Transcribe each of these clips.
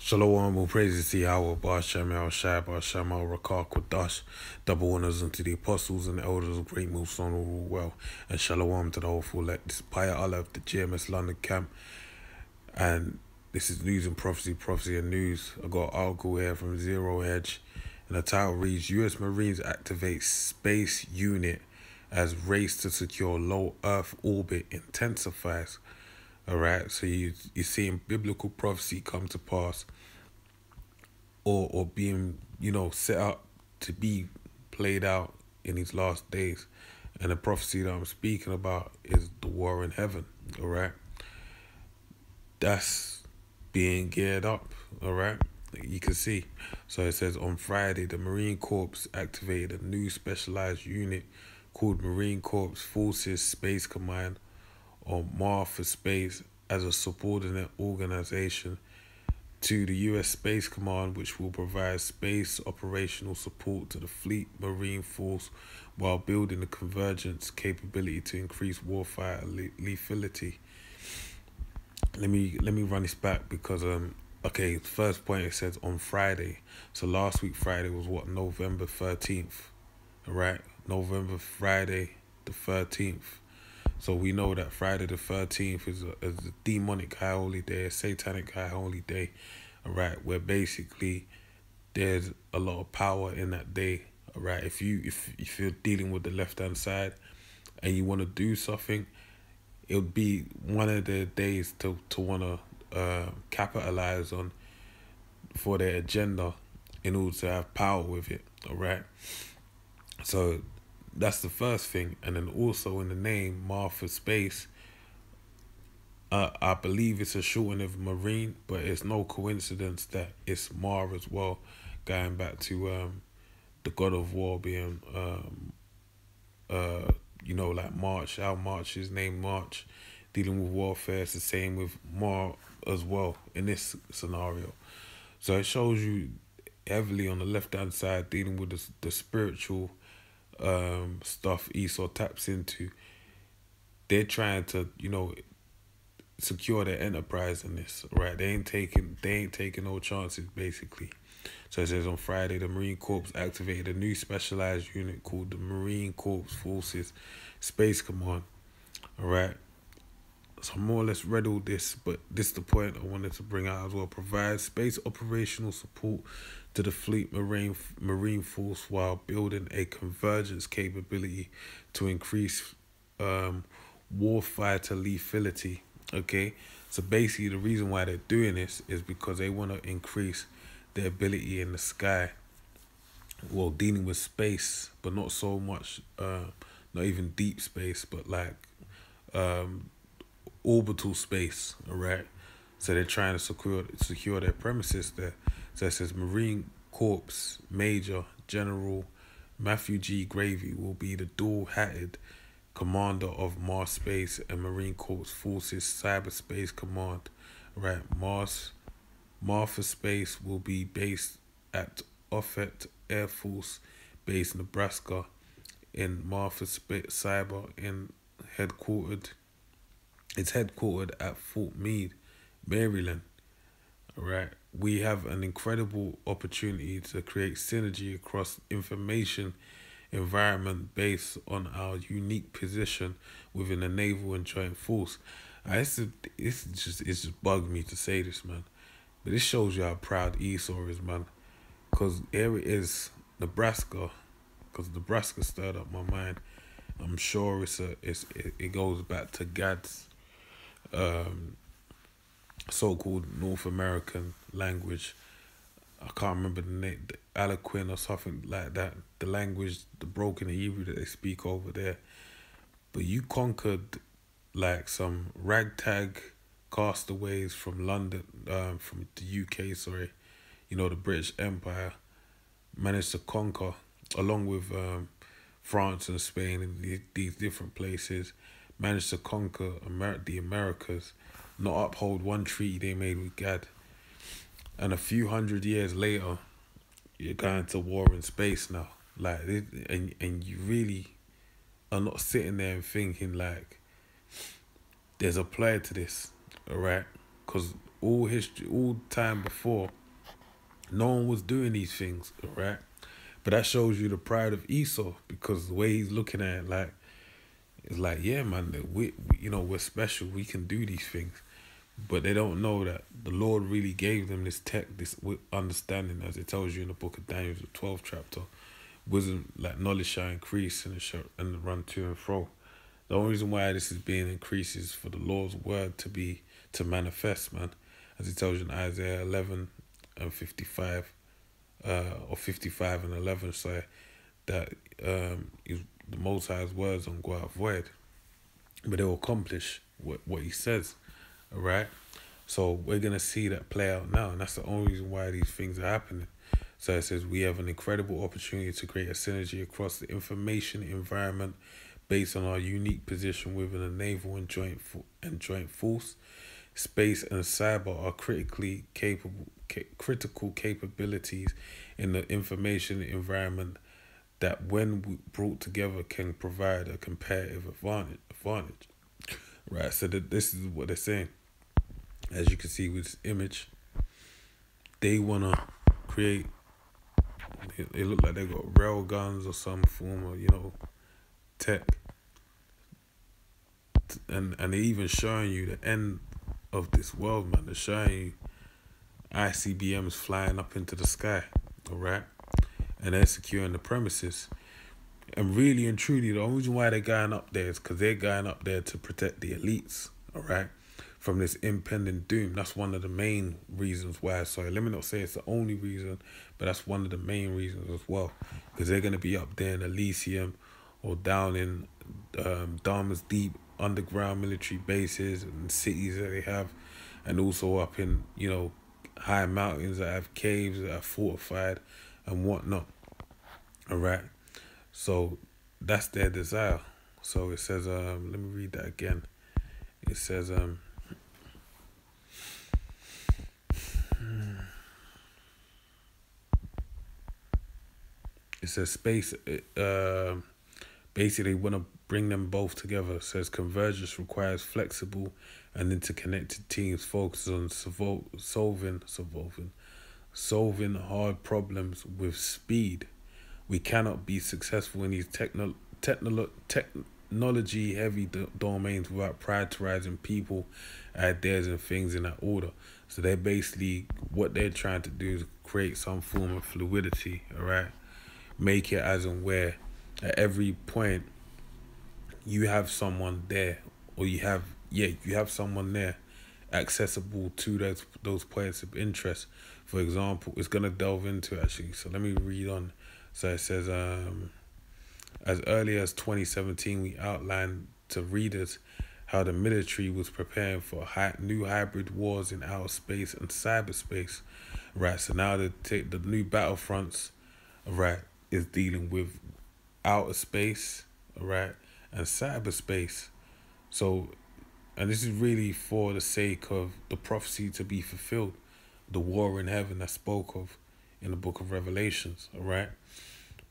Shalom, all praises to Yahweh, Bashem, El Shai, Bashem, El Rakar, Kodash, double honors unto the apostles and elders of Great Millstone, all rule well, and Shalom to the whole full elect. This is Paya Allah of the GMS London camp, and this is News and Prophecy and News. I got an article here from Zero Hedge, and the title reads, U.S. Marines activate space unit as race to secure low Earth orbit intensifies. Alright, so you're seeing biblical prophecy come to pass or being, set up to be played out in these last days. And the prophecy that I'm speaking about is the war in heaven, alright? That's being geared up, alright? You can see. So it says on Friday, the Marine Corps activated a new specialized unit called Marine Corps Forces Space Command, or MAR for Space, as a subordinate organization to the U.S. Space Command, which will provide space operational support to the Fleet Marine Force while building a convergence capability to increase warfare lethality. Let me run this back because okay, first point, it says on Friday. So last week Friday was what, November 13th, right? Friday the 13th. So we know that Friday the 13th is a demonic high holy day, a satanic high holy day, alright, where basically there's a lot of power in that day, alright. If you're dealing with the left hand side and you want to do something, it would be one of the days to want to capitalize on for their agenda in order to have power with it, alright. So that's the first thing. And then also in the name, Mar for Space, I believe it's a shortening of Marine, but it's no coincidence that it's Mar as well, going back to the God of War being, like March, how March is named March, dealing with warfare. It's the same with Mar as well in this scenario. So it shows you heavily on the left-hand side, dealing with the spiritual stuff Esau taps into. They're trying to, secure their enterprise in this, right? They ain't taking no chances, basically. So it says on Friday, the Marine Corps activated a new specialized unit called the Marine Corps Forces Space Command. Alright. So more or less read all this, but this is the point I wanted to bring out as well. Provide space operational support to the Fleet Marine Force while building a convergence capability to increase warfighter lethality. Okay, so basically the reason why they're doing this is because they want to increase their ability in the sky, well, dealing with space, but not so much, not even deep space, but like orbital space, alright? So they're trying to secure their premises there. So it says Marine Corps Major General Matthew G. Gravy will be the dual-hatted commander of Mars Space and Marine Corps Forces Cyberspace Command. Right, Mars for Space will be based at Offutt Air Force Base, Nebraska, in Marfa Cyber in headquartered. It's headquartered at Fort Meade, Maryland. Alright, we have an incredible opportunity to create synergy across information environment based on our unique position within the naval and joint force. It's just bugged me to say this, man, but this shows you how proud Esau is, man. Because here it is, Nebraska, because Nebraska stirred up my mind. I'm sure it goes back to Gad's so-called North American language. I can't remember the name, the Algonquin or something like that. The language, the broken Hebrew that they speak over there. But you conquered like some ragtag castaways from London, from the UK, sorry. The British Empire managed to conquer, along with France and Spain and these different places, managed to conquer the Americas, not uphold one treaty they made with Gad. And a few hundred years later, you're going to war in space now. Like, and you really are not sitting there and thinking, like, there's a player to this, alright? Because all history, all time before, no one was doing these things, right? But that shows you the pride of Esau, because the way he's looking at it, like, it's like, yeah, man, we're special. We can do these things. But they don't know that the Lord really gave them this understanding, as it tells you in the book of Daniel, the 12th chapter. Wisdom, like knowledge shall increase and run to and fro. The only reason why this is being increased is for the Lord's word to manifest, man. As it tells you in Isaiah 11 and 55, or 55 and 11, say that the Most High's words don't go out void, but they will accomplish what he says, all right? So we're going to see that play out now, and that's the only reason why these things are happening. So it says, we have an incredible opportunity to create a synergy across the information environment based on our unique position within a naval and joint force. Space and cyber are critical capabilities in the information environment that, when brought together, can provide a competitive advantage. Right, so this is what they're saying. As you can see with this image, they want to create, it look like they got rail guns or some form of, tech. And they even showing you the end of this world, man. They're showing you ICBMs flying up into the sky, all right? And they're securing the premises. And really and truly, the only reason why they're going up there is because they're going up there to protect the elites, all right, from this impending doom. That's one of the main reasons why. Sorry, let me not say it's the only reason, but that's one of the main reasons as well. Because they're going to be up there in Elysium or down in Dharma's deep underground military bases and cities that they have, and also up in, high mountains that have caves that are fortified and whatnot. All right. So that's their desire. So it says, let me read that again. It says, space, basically they want to bring them both together. It says convergence requires flexible and interconnected teams focused on solving hard problems with speed. We cannot be successful in these technology-heavy domains without prioritizing people, ideas, and things in that order. So they're basically, what they're trying to do is create some form of fluidity, all right? Make it as and where at every point you have someone there, or you have someone there accessible to those points of interest. For example, it's going to delve into, actually, so let me read on. So it says, as early as 2017, we outlined to readers how the military was preparing for new hybrid wars in outer space and cyberspace. Right, so now the new battlefronts, right, is dealing with outer space, right, and cyberspace. So, and this is really for the sake of the prophecy to be fulfilled, the war in heaven that spoke of in the book of Revelations, all right?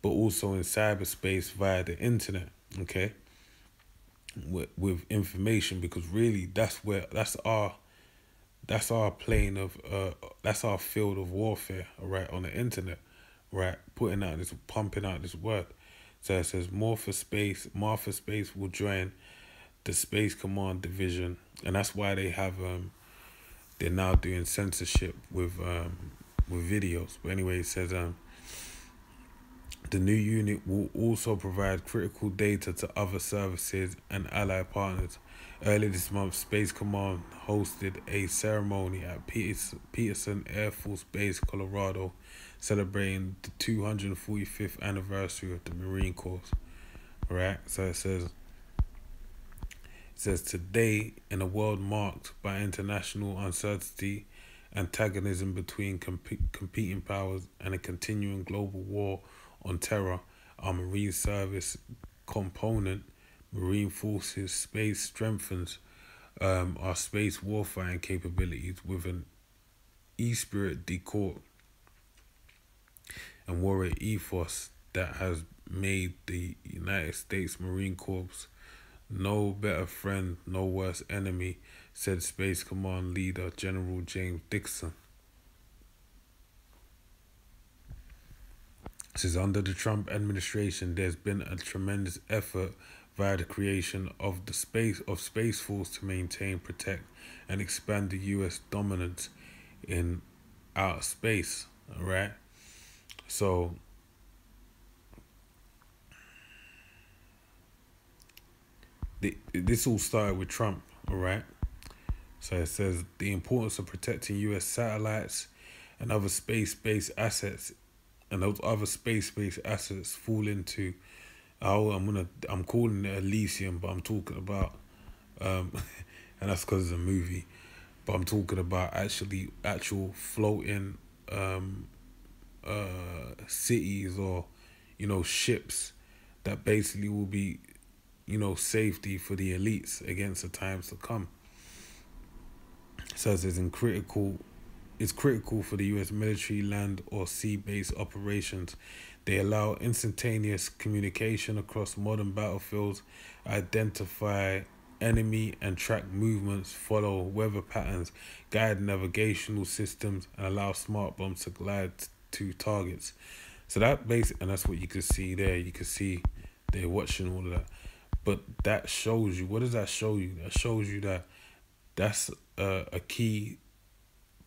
But also in cyberspace via the internet, okay? With information, because really that's our plane of that's our field of warfare, all right, on the internet, right? Pumping out this word. So it says Martha Space will join the Space Command Division, and that's why they have they're now doing censorship with videos. But anyway, it says the new unit will also provide critical data to other services and allied partners. Earlier this month, Space Command hosted a ceremony at Peterson Air Force Base, Colorado, celebrating the 245th anniversary of the Marine Corps. Right? So it says today, in a world marked by international uncertainty, antagonism between competing powers, and a continuing global war on terror, our Marine Service component, Marine Forces Space, strengthens our space warfighting capabilities with an Esprit de Corps and warrior ethos that has made the United States Marine Corps No better friend, no worse enemy, said Space Command leader General James Dixon. Says under the Trump administration, there's been a tremendous effort via the creation of Space Force to maintain, protect, and expand the U.S. dominance in outer space. All right, so this all started with Trump. All right, so it says the importance of protecting U.S. satellites and other space-based assets, and those other space-based assets fall into. Oh, I'm calling it Elysium, but I'm talking about, um, and that's because it's a movie. But I'm talking about actual floating, cities, or, ships that basically will be, safety for the elites against the times to come. Says it's critical for the U.S. military land or sea-based operations. They allow instantaneous communication across modern battlefields, identify enemy and track movements, follow weather patterns, guide navigational systems, and allow smart bombs to glide to targets. So and that's what you can see there. You can see they're watching all of that. But that shows you, what does that show you? That shows you that that's a key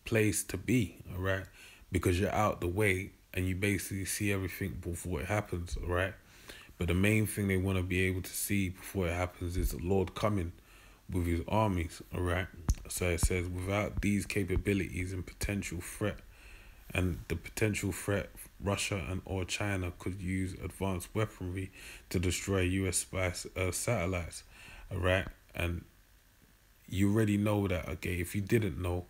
place to be, all right? Because you're out the way and you basically see everything before it happens, all right? But the main thing they want to be able to see before it happens is the Lord coming with his armies, all right? So it says, without these capabilities and the potential threat, Russia and or China could use advanced weaponry to destroy U.S. satellites, all right? And you already know that, okay? If you didn't know,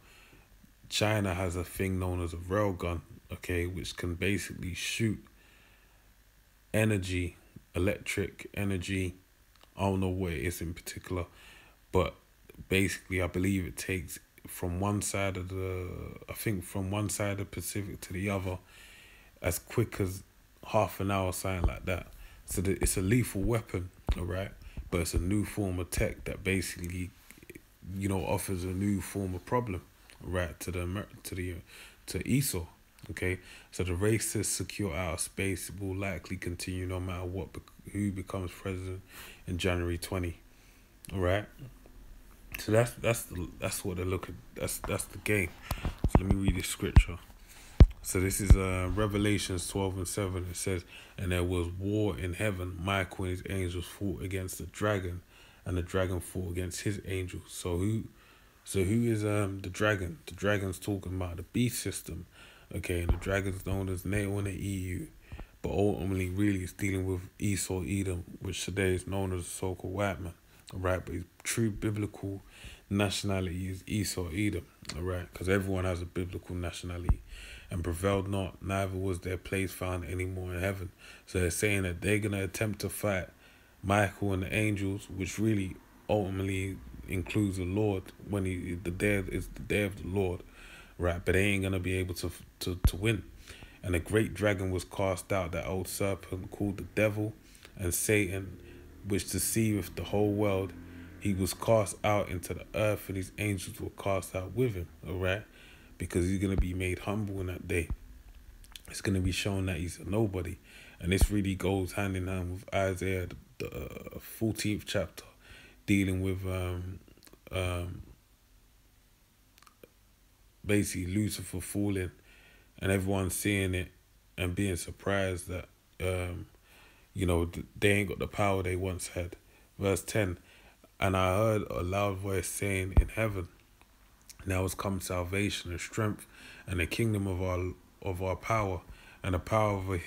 China has a thing known as a railgun, okay, which can basically shoot energy, electric energy. I don't know what it is in particular, but basically I believe it takes from one side of the Pacific to the other as quick as half an hour, something like that. So it's a lethal weapon, all right? But it's a new form of tech that basically, offers a new form of problem, right, to Esau. Okay, so the race to secure outer space will likely continue no matter who becomes president in January 20. All right, so that's what they're looking. That's the game. So let me read this scripture. So this is Revelations 12:7. It says, "And there was war in heaven. Michael and his angels fought against the dragon, and the dragon fought against his angels." So who is the dragon? The dragon's talking about the beast system, okay, and the dragon's known as NATO and the EU, but ultimately really it's dealing with Esau Edom, which today is known as the so-called white man, alright, but his true biblical nationality is Esau Edom, alright, because everyone has a biblical nationality, and prevailed not, neither was their place found anymore in heaven. So they're saying that they're going to attempt to fight Michael and the angels, which really ultimately includes the Lord when the day of the Lord, right? But they ain't gonna be able to win. And a great dragon was cast out, that old serpent called the devil and Satan, which deceiveth the whole world. He was cast out into the earth, and his angels were cast out with him. All right, because he's gonna be made humble in that day. It's gonna be shown that he's a nobody, and this really goes hand in hand with Isaiah, the 14th chapter, dealing with basically Lucifer falling and everyone seeing it and being surprised that they ain't got the power they once had. Verse 10, "And I heard a loud voice saying in heaven, now has come salvation and strength and the kingdom of our power and the power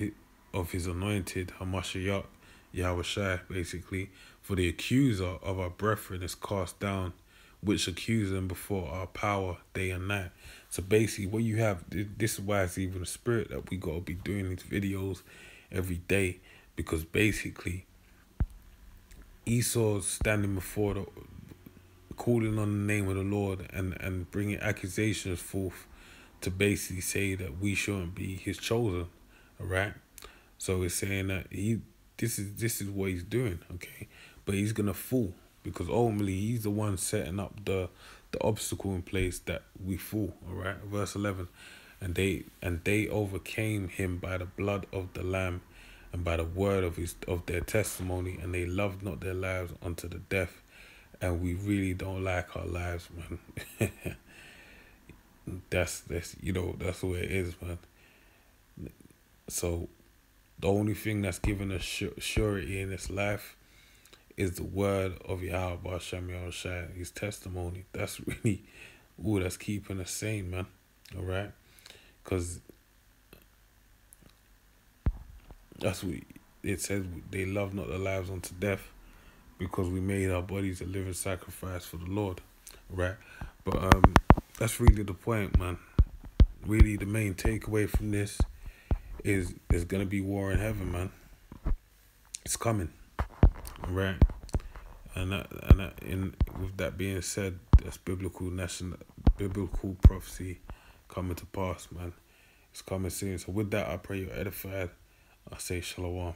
of his anointed Hamashiach, Yahushua, basically. For the accuser of our brethren is cast down, which accuse them before our power day and night." So basically what you have, this is why it's even a spirit that we got to be doing these videos every day, because basically Esau's standing before calling on the name of the Lord and bringing accusations forth to basically say that we shouldn't be his chosen, all right? So it's saying that this is what he's doing, okay? but he's gonna fall because ultimately he's the one setting up the obstacle in place that we fall. All right, verse 11, and they overcame him by the blood of the Lamb, and by the word of their testimony, and they loved not their lives unto the death. And we really don't like our lives, man. that's that's the way it is, man. So the only thing that's giving us surety in this life is the word of Yahweh B'Shem Yahushua, his testimony. That's really all that's keeping us sane, man. All right? Because that's what it says. They love not their lives unto death because we made our bodies a living sacrifice for the Lord. Right? But that's really the point, man. Really the main takeaway from this is there's going to be war in heaven, man. It's coming. All right? And with that being said, that's biblical prophecy coming to pass, man. It's coming soon. So with that, I pray you're edified. I say shalom.